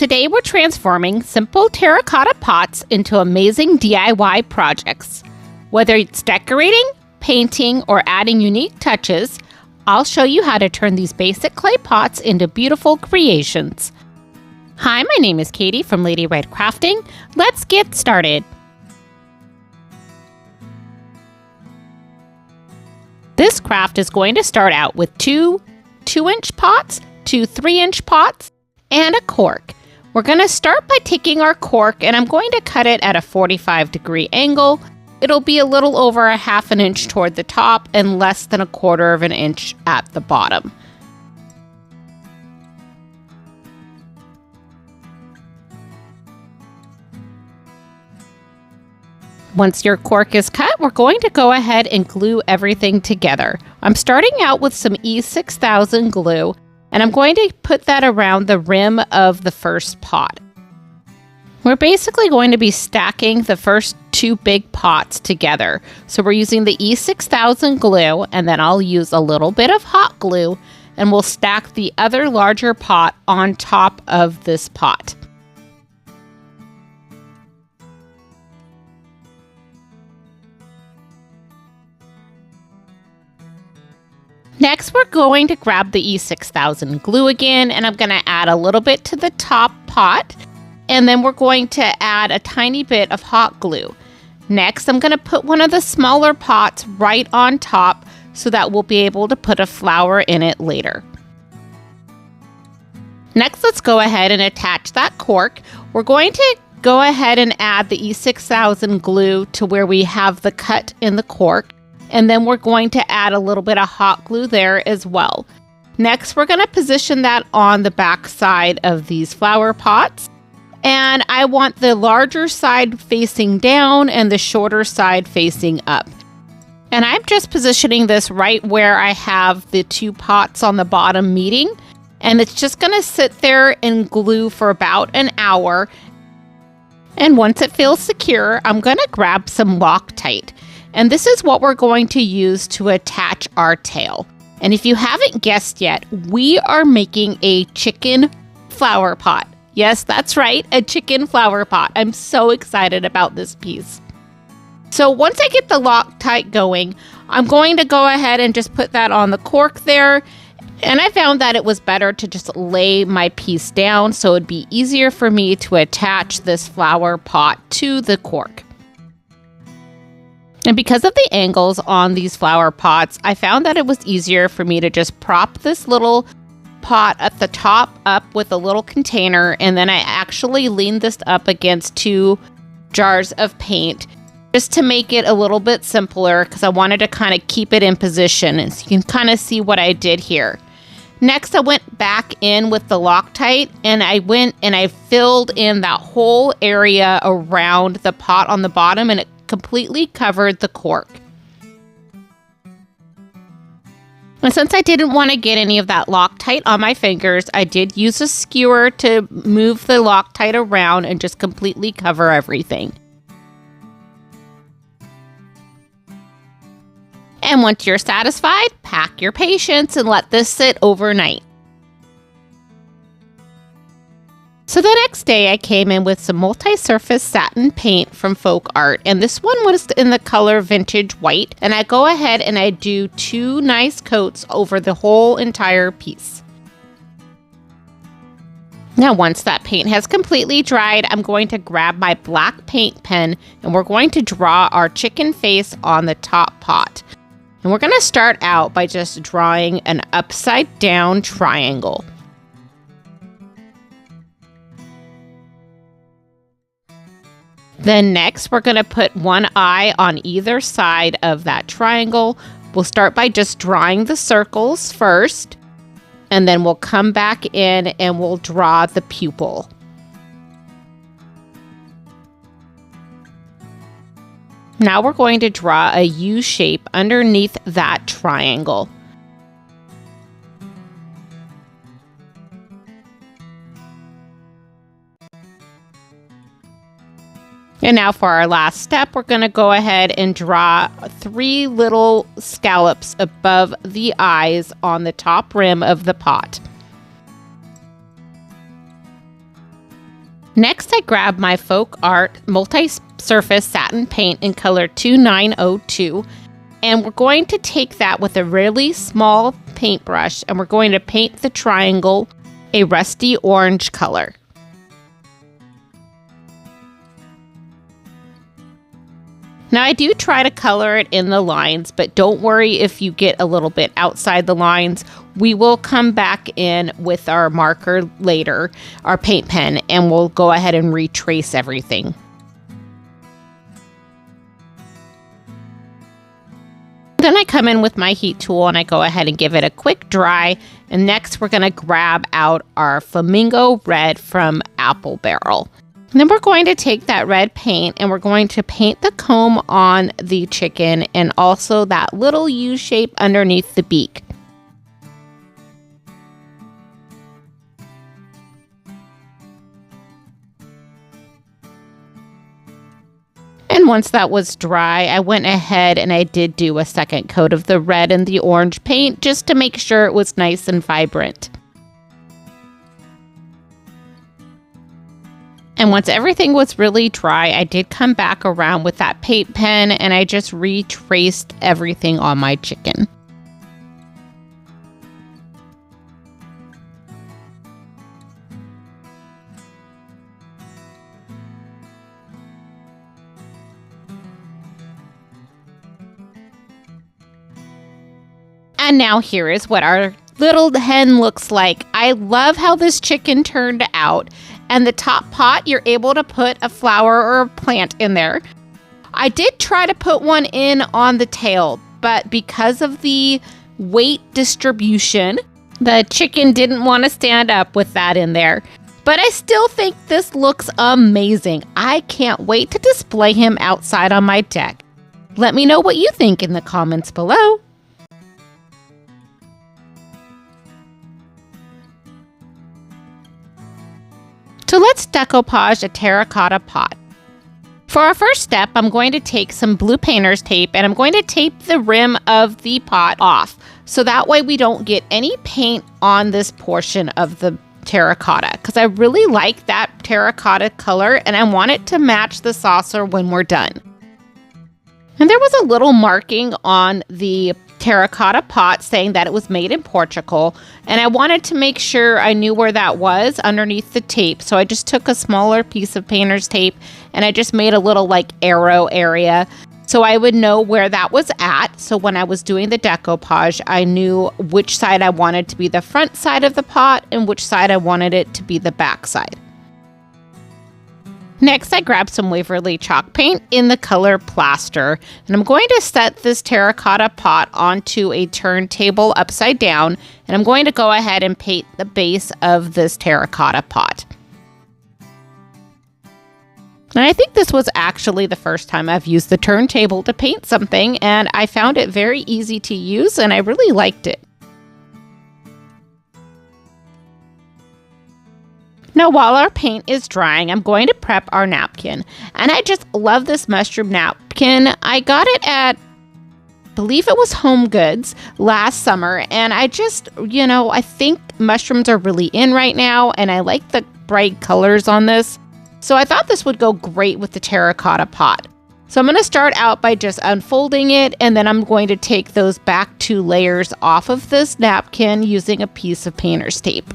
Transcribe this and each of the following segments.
Today we're transforming simple terracotta pots into amazing DIY projects. Whether it's decorating, painting, or adding unique touches, I'll show you how to turn these basic clay pots into beautiful creations. Hi, my name is Katie from Lady Red Crafting. Let's get started. This craft is going to start out with two 2-inch pots, two 3-inch pots, and a cork. We're going to start by taking our cork, and I'm going to cut it at a 45-degree angle. It'll be a little over a ½ an inch toward the top and less than a quarter of an inch at the bottom. Once your cork is cut, we're going to go ahead and glue everything together. I'm starting out with some E6000 glue, and I'm going to put that around the rim of the first pot. We're basically going to be stacking the first two big pots together. So we're using the E6000 glue, and then I'll use a little bit of hot glue, and we'll stack the other larger pot on top of this pot. Next, we're going to grab the E6000 glue again, and I'm going to add a little bit to the top pot, and then we're going to add a tiny bit of hot glue. Next, I'm going to put one of the smaller pots right on top so that we'll be able to put a flower in it later. Next, let's go ahead and attach that cork. We're going to go ahead and add the E6000 glue to where we have the cut in the cork. And then we're going to add a little bit of hot glue there as well. Next, we're going to position that on the back side of these flower pots. And I want the larger side facing down and the shorter side facing up. And I'm just positioning this right where I have the two pots on the bottom meeting. And it's just going to sit there and glue for about an hour. And once it feels secure, I'm going to grab some Loctite. And this is what we're going to use to attach our tail. And if you haven't guessed yet, we are making a chicken flower pot. Yes, that's right, a chicken flower pot. I'm so excited about this piece. So once I get the Loctite going, I'm going to go ahead and just put that on the cork there. And I found that it was better to just lay my piece down so it'd be easier for me to attach this flower pot to the cork. And because of the angles on these flower pots, I found that it was easier for me to just prop this little pot at the top up with a little container, and then I actually leaned this up against two jars of paint just to make it a little bit simpler because I wanted to kind of keep it in position, and so you can kind of see what I did here. Next, I went back in with the Loctite, and I went and I filled in that whole area around the pot on the bottom, and it completely covered the cork. And since I didn't want to get any of that Loctite on my fingers, I did use a skewer to move the Loctite around and just completely cover everything. And once you're satisfied, pack your patience and let this sit overnight. So the next day I came in with some multi-surface satin paint from Folk Art, and this one was in the color Vintage White, and I go ahead and I do 2 nice coats over the whole entire piece. Now once that paint has completely dried, I'm going to grab my black paint pen and we're going to draw our chicken face on the top pot. And we're going to start out by just drawing an upside down triangle. Then next, we're going to put one eye on either side of that triangle. We'll start by just drawing the circles first, and then we'll come back in and we'll draw the pupil. Now we're going to draw a U shape underneath that triangle. And now for our last step, we're going to go ahead and draw 3 little scallops above the eyes on the top rim of the pot. Next, I grab my Folk Art multi-surface satin paint in color 2902, and we're going to take that with a really small paintbrush, and we're going to paint the triangle a rusty orange color. Now, I do try to color it in the lines, but don't worry if you get a little bit outside the lines. We will come back in with our marker later, our paint pen, and we'll go ahead and retrace everything. Then I come in with my heat tool and I go ahead and give it a quick dry. And next we're going to grab out our Flamingo Red from Apple Barrel. And then we're going to take that red paint and we're going to paint the comb on the chicken and also that little U shape underneath the beak. And once that was dry, I went ahead and I did do a second coat of the red and the orange paint just to make sure it was nice and vibrant. And once everything was really dry, I did come back around with that paint pen and I just retraced everything on my chicken. And now here is what our little hen looks like. I love how this chicken turned out. And the top pot, you're able to put a flower or a plant in there. I did try to put one in on the tail, but because of the weight distribution, the chicken didn't want to stand up with that in there. But I still think this looks amazing. I can't wait to display him outside on my deck. Let me know what you think in the comments below. So let's decoupage a terracotta pot. For our first step, I'm going to take some blue painter's tape and I'm going to tape the rim of the pot off. So that way we don't get any paint on this portion of the terracotta because I really like that terracotta color and I want it to match the saucer when we're done. And there was a little marking on the terracotta pot saying that it was made in Portugal, and I wanted to make sure I knew where that was underneath the tape. So I just took a smaller piece of painter's tape and I just made a little like arrow area so I would know where that was at. So when I was doing the decoupage, I knew which side I wanted to be the front side of the pot and which side I wanted it to be the back side. Next, I grabbed some Waverly chalk paint in the color Plaster, and I'm going to set this terracotta pot onto a turntable upside down, and I'm going to go ahead and paint the base of this terracotta pot. And I think this was actually the first time I've used the turntable to paint something, and I found it very easy to use, and I really liked it. Now, while our paint is drying, I'm going to prep our napkin. And I just love this mushroom napkin. I got it at, I believe it was Home Goods last summer. And I just, I think mushrooms are really in right now. And I like the bright colors on this. So I thought this would go great with the terracotta pot. So I'm going to start out by just unfolding it. And then I'm going to take those back 2 layers off of this napkin using a piece of painter's tape.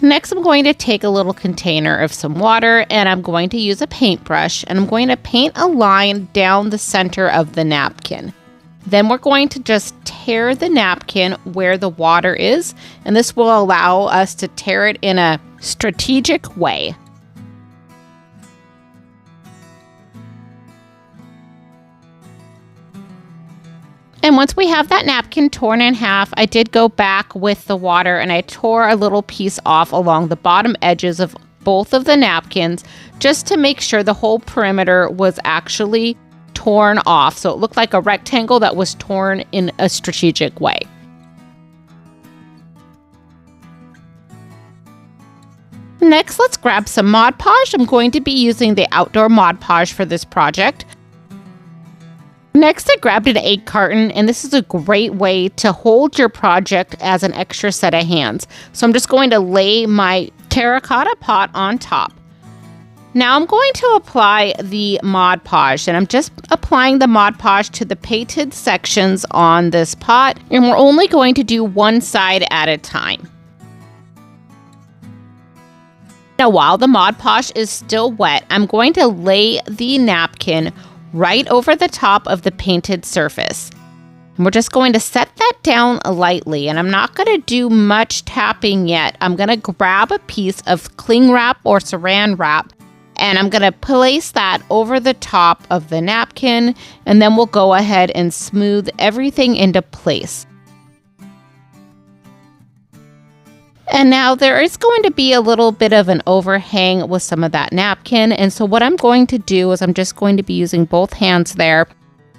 Next, I'm going to take a little container of some water and I'm going to use a paintbrush and I'm going to paint a line down the center of the napkin. Then we're going to just tear the napkin where the water is, and this will allow us to tear it in a strategic way. And once we have that napkin torn in half, I did go back with the water and I tore a little piece off along the bottom edges of both of the napkins just to make sure the whole perimeter was actually torn off. So it looked like a rectangle that was torn in a strategic way. Next, let's grab some Mod Podge. I'm going to be using the outdoor Mod Podge for this project. Next, I grabbed an egg carton, and this is a great way to hold your project as an extra set of hands. So I'm just going to lay my terracotta pot on top. Now I'm going to apply the Mod Podge, and I'm just applying the Mod Podge to the painted sections on this pot, and we're only going to do one side at a time. Now while the Mod Podge is still wet, I'm going to lay the napkin right over the top of the painted surface. And we're just going to set that down lightly, and I'm not going to do much tapping yet. I'm going to grab a piece of cling wrap or saran wrap, and I'm going to place that over the top of the napkin, and then we'll go ahead and smooth everything into place. And now there is going to be a little bit of an overhang with some of that napkin. And so what I'm going to do is I'm just going to be using both hands there.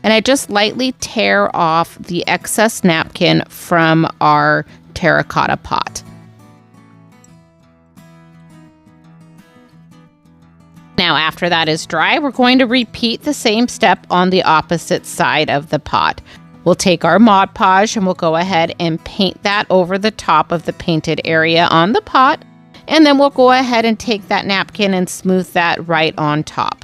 And I just lightly tear off the excess napkin from our terracotta pot. Now after that is dry, we're going to repeat the same step on the opposite side of the pot. We'll take our Mod Podge and we'll go ahead and paint that over the top of the painted area on the pot. And then we'll go ahead and take that napkin and smooth that right on top.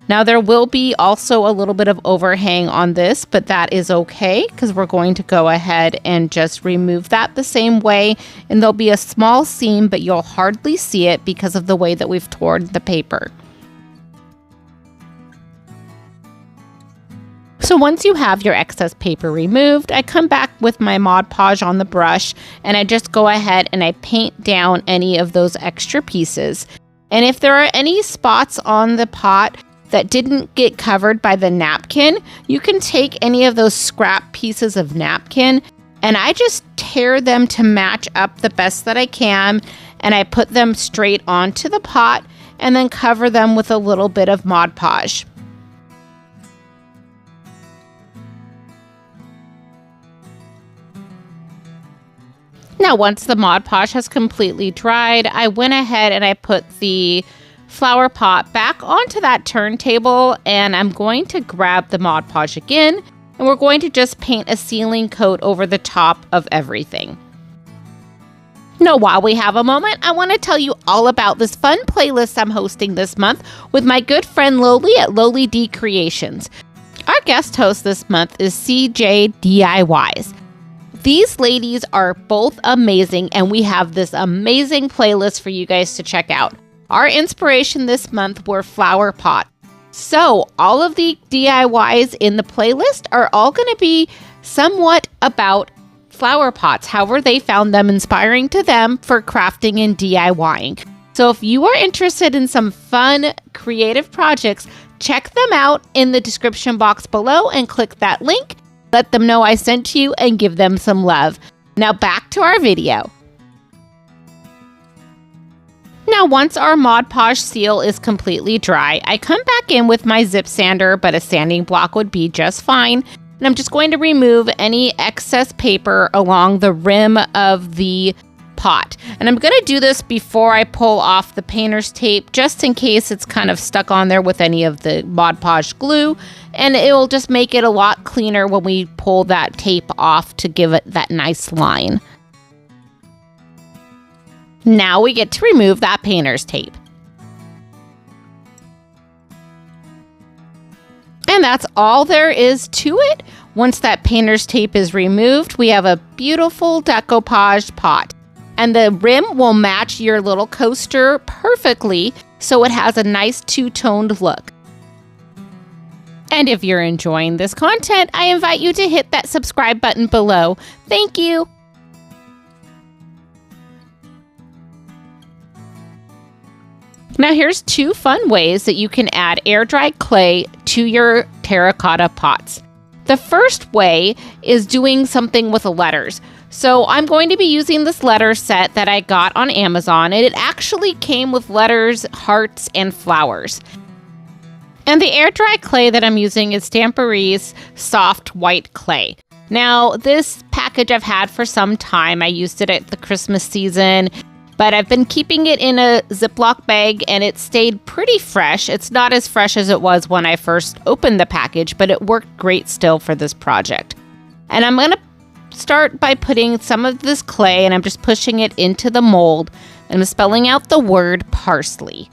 Now there will be also a little bit of overhang on this, but that is okay because we're going to go ahead and just remove that the same way. And there'll be a small seam, but you'll hardly see it because of the way that we've torn the paper. So once you have your excess paper removed, I come back with my Mod Podge on the brush, and I just go ahead and I paint down any of those extra pieces. And if there are any spots on the pot that didn't get covered by the napkin, you can take any of those scrap pieces of napkin, and I just tear them to match up the best that I can, and I put them straight onto the pot and then cover them with a little bit of Mod Podge. Now, once the Mod Podge has completely dried, I went ahead and I put the flower pot back onto that turntable, and I'm going to grab the Mod Podge again, and we're going to just paint a sealing coat over the top of everything. Now, while we have a moment, I want to tell you all about this fun playlist I'm hosting this month with my good friend Loli at Loli D Creations. Our guest host this month is CJ DIYs. These ladies are both amazing, and we have this amazing playlist for you guys to check out. Our inspiration this month were flower pots. So all of the DIYs in the playlist are all going to be somewhat about flower pots, however they found them inspiring to them for crafting and DIYing. So if you are interested in some fun, creative projects, check them out in the description box below and click that link. Let them know I sent you and give them some love. Now back to our video. Now once our Mod Podge seal is completely dry, I come back in with my zip sander, but a sanding block would be just fine. And I'm just going to remove any excess paper along the rim of the pot. And I'm going to do this before I pull off the painter's tape, just in case it's kind of stuck on there with any of the Mod Podge glue. And it will just make it a lot cleaner when we pull that tape off to give it that nice line. Now we get to remove that painter's tape. And that's all there is to it. Once that painter's tape is removed, we have a beautiful decoupage pot. And the rim will match your little coaster perfectly, so it has a nice two-toned look. And if you're enjoying this content, I invite you to hit that subscribe button below. Thank you. Now here's 2 fun ways that you can add air-dried clay to your terracotta pots. The first way is doing something with the letters. So I'm going to be using this letter set that I got on Amazon, and it actually came with letters, hearts, and flowers. And the air-dry clay that I'm using is Stamperee's soft white clay. Now, this package I've had for some time. I used it at the Christmas season, But I've been keeping it in a Ziploc bag and it stayed pretty fresh. It's not as fresh as it was when I first opened the package, but it worked great still for this project. And I'm going to start by putting some of this clay, and I'm just pushing it into the mold, and I'm spelling out the word parsley.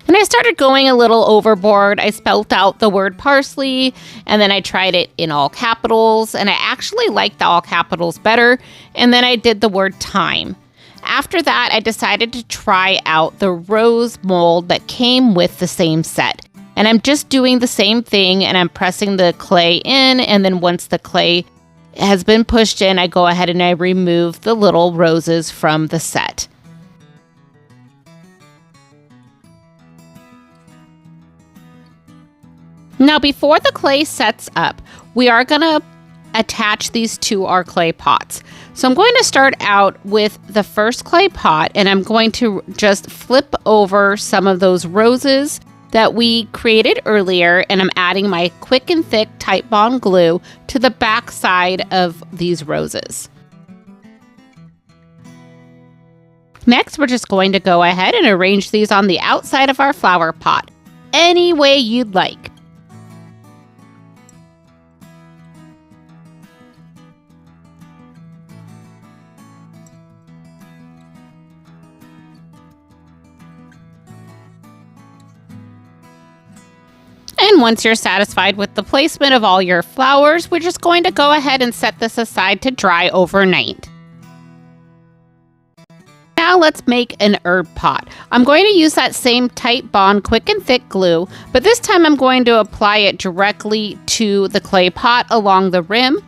And I started going a little overboard. I spelled out the word parsley, and then I tried it in all capitals, and I actually liked the all capitals better, and then I did the word thyme. After that, I decided to try out the rose mold that came with the same set. And I'm just doing the same thing, and I'm pressing the clay in, and then once the clay has been pushed in, I go ahead and I remove the little roses from the set. Now, before the clay sets up, we are going to attach these to our clay pots. So I'm going to start out with the first clay pot, and I'm going to just flip over some of those roses that we created earlier, and I'm adding my quick and thick Tite Bond glue to the back side of these roses. Next, we're just going to go ahead and arrange these on the outside of our flower pot, any way you'd like. And once you're satisfied with the placement of all your flowers, we're just going to go ahead and set this aside to dry overnight. Now let's make an herb pot. I'm going to use that same Tite Bond quick and thick glue, but this time I'm going to apply it directly to the clay pot along the rim.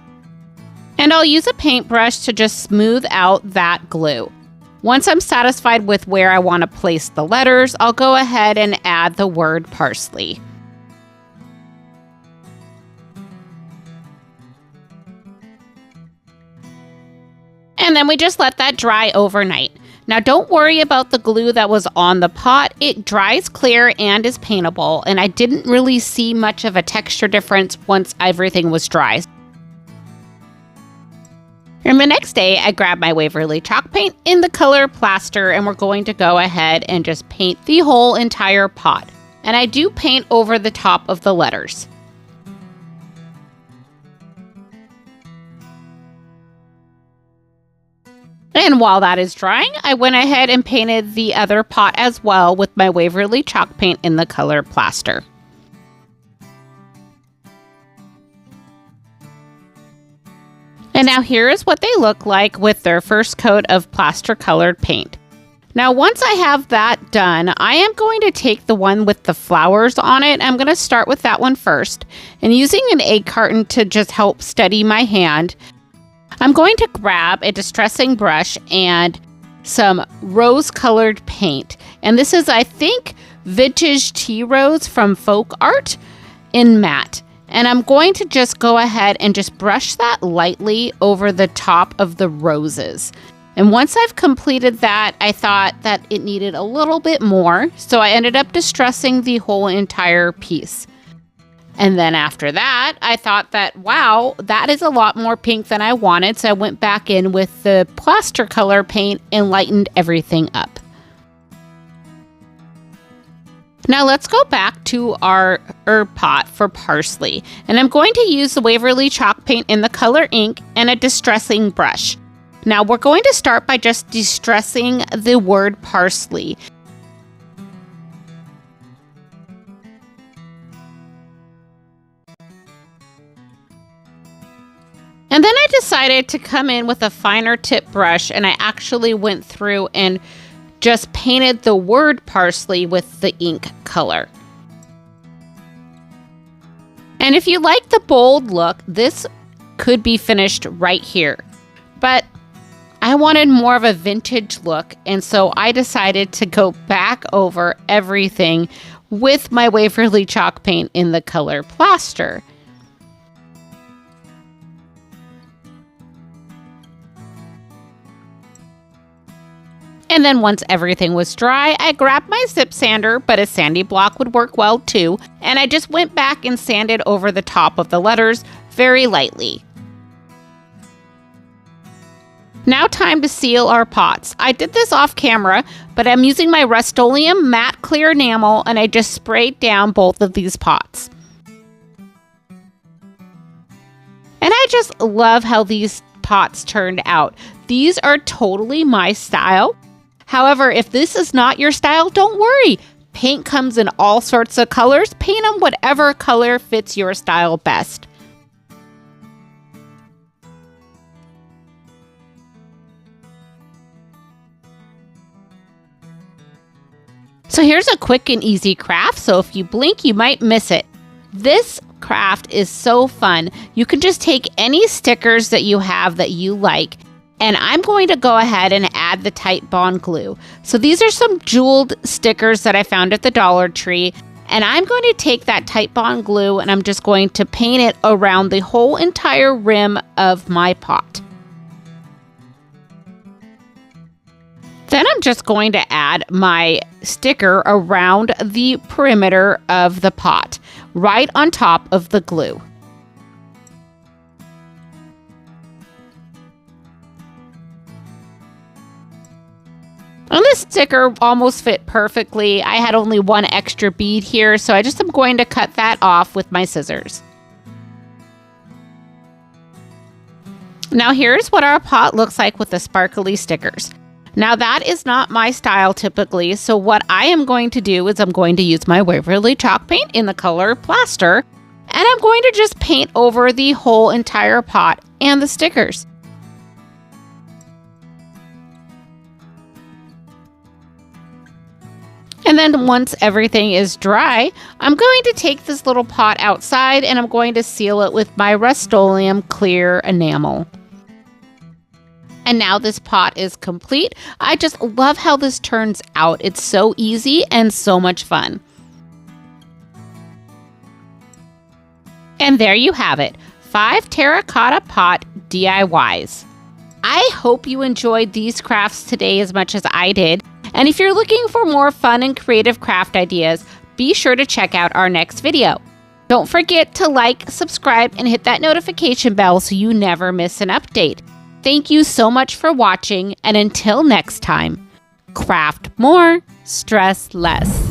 And I'll use a paintbrush to just smooth out that glue. Once I'm satisfied with where I want to place the letters, I'll go ahead and add the word parsley. And then we just let that dry overnight. Now don't worry about the glue that was on the pot. It dries clear and is paintable, and I didn't really see much of a texture difference once everything was dry. And the next day, I grabbed my Waverly chalk paint in the color plaster, and we're going to go ahead and just paint the whole entire pot. And I do paint over the top of the letters. And while that is drying, I went ahead and painted the other pot as well with my Waverly chalk paint in the color plaster. And now here is what they look like with their first coat of plaster colored paint. Now once I have that done, I am going to take the one with the flowers on it. I'm going to start with that one first. And using an egg carton to just help steady my hand, I'm going to grab a distressing brush and some rose-colored paint. And this is, I think, Vintage Tea Rose from Folk Art in matte. And I'm going to just go ahead and just brush that lightly over the top of the roses. And once I've completed that, I thought that it needed a little bit more. So I ended up distressing the whole entire piece. And then after that, I thought that, wow, that is a lot more pink than I wanted. So I went back in with the plaster color paint and lightened everything up. Now let's go back to our herb pot for parsley. And I'm going to use the Waverly chalk paint in the color ink and a distressing brush. Now we're going to start by just distressing the word parsley. And then I decided to come in with a finer tip brush, and I actually went through and just painted the word parsley with the ink color. And if you like the bold look, this could be finished right here. But I wanted more of a vintage look, and so I decided to go back over everything with my Waverly chalk paint in the color plaster. And then once everything was dry, I grabbed my zip sander, but a sandy block would work well too, and I just went back and sanded over the top of the letters very lightly. Now time to seal our pots. I did this off camera, but I'm using my Rust-Oleum matte clear enamel and I just sprayed down both of these pots. And I just love how these pots turned out. These are totally my style. However, if this is not your style, don't worry. Paint comes in all sorts of colors. Paint them whatever color fits your style best. So here's a quick and easy craft, so if you blink, you might miss it. This craft is so fun. You can just take any stickers that you have that you like, and I'm going to go ahead and add the Titebond glue. So these are some jeweled stickers that I found at the Dollar Tree, and I'm going to take that Titebond glue and I'm just going to paint it around the whole entire rim of my pot. Then I'm just going to add my sticker around the perimeter of the pot, right on top of the glue. And this sticker almost fit perfectly. I had only one extra bead here, so I just am going to cut that off with my scissors. Now here's what our pot looks like with the sparkly stickers. Now that is not my style typically, so what I am going to do is I'm going to use my Waverly chalk paint in the color Plaster, and I'm going to just paint over the whole entire pot and the stickers. And then once everything is dry, I'm going to take this little pot outside and I'm going to seal it with my Rust-Oleum clear enamel. And now this pot is complete. I just love how this turns out. It's so easy and so much fun. And there you have it, 5 terracotta pot DIYs. I hope you enjoyed these crafts today as much as I did. And if you're looking for more fun and creative craft ideas, be sure to check out our next video. Don't forget to like, subscribe, and hit that notification bell so you never miss an update. Thank you so much for watching, and until next time, craft more, stress less.